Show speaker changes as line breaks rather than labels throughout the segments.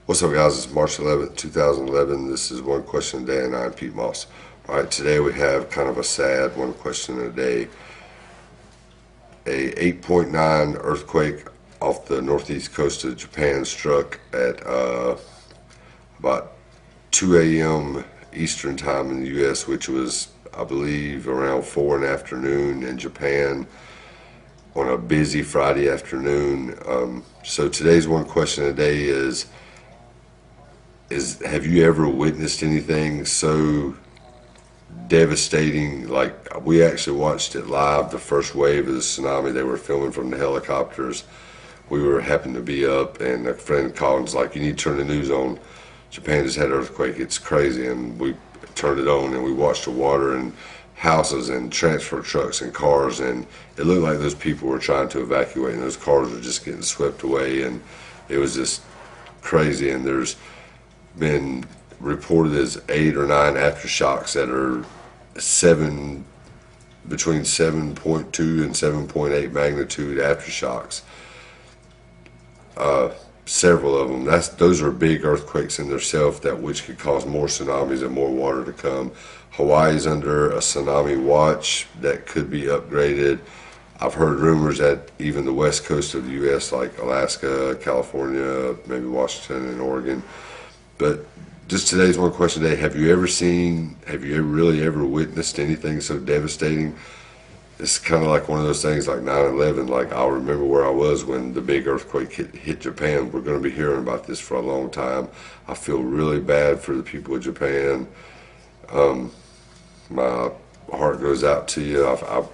What's up, guys? It's March 11th, 2011. This is One Question a Day, and I'm Pete Moss. All right, today we have kind of a sad one question a day. A 8.9 earthquake off the northeast coast of Japan struck at about 2 a.m. Eastern time in the U.S., which was, I believe, around 4 in the afternoon in Japan on a busy Friday afternoon. So today's one question a day is have you ever witnessed anything so devastating? Like, we actually watched it live, the first wave of the tsunami. They were filming from the helicopters. We were happened to be up, and a friend called and was like, you need to turn the news on. Japan just had an earthquake, it's crazy. And we turned it on and we watched the water and houses and transfer trucks and cars, and it looked like those people were trying to evacuate and those cars were just getting swept away, and it was just crazy. And there's been reported as 8 or 9 aftershocks that are between 7.2 and 7.8 magnitude aftershocks. Several of them. Those are big earthquakes in themselves, which could cause more tsunamis and more water to come. Hawaii's under a tsunami watch that could be upgraded. I've heard rumors that even the west coast of the U.S., like Alaska, California, maybe Washington and Oregon. But just today's one question today: have you really ever witnessed anything so devastating? It's kind of like one of those things like 9/11. Like, I'll remember where I was when the big earthquake hit Japan. We're going to be hearing about this for a long time. I feel really bad for the people of Japan. My heart goes out to you.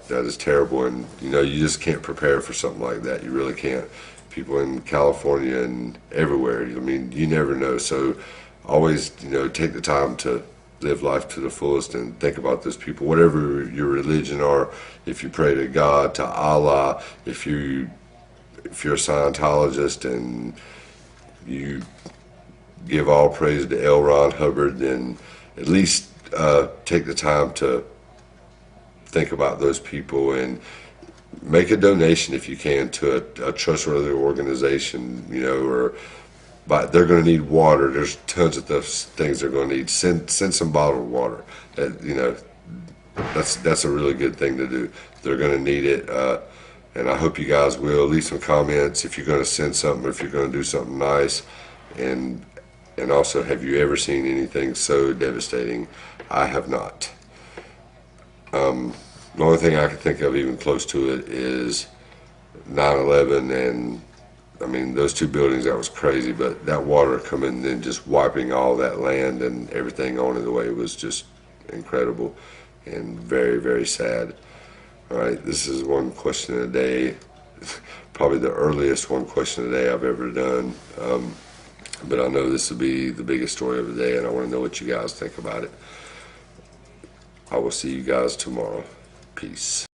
That is terrible, and you just can't prepare for something like that. You really can't. People in California and everywhere, I mean, you never know. So always, take the time to live life to the fullest and think about those people, whatever your religion are. If you pray to God, to Allah, if you're a Scientologist and you give all praise to L. Ron Hubbard, then at least take the time to think about those people and make a donation if you can to a trustworthy organization, but they're going to need water. There's tons of those things they're going to need. Send some bottled water. That's a really good thing to do. They're going to need it, and I hope you guys will leave some comments if you're going to send something, or if you're going to do something nice. And also, have you ever seen anything so devastating? I have not. The only thing I can think of even close to it is 9/11, and I mean, those two buildings, that was crazy, but that water coming and just wiping all that land and everything on it away was just incredible and very, very sad. All right, this is one question a day, probably the earliest one question a day I've ever done, but I know this will be the biggest story of the day, and I want to know what you guys think about it. I will see you guys tomorrow. Peace.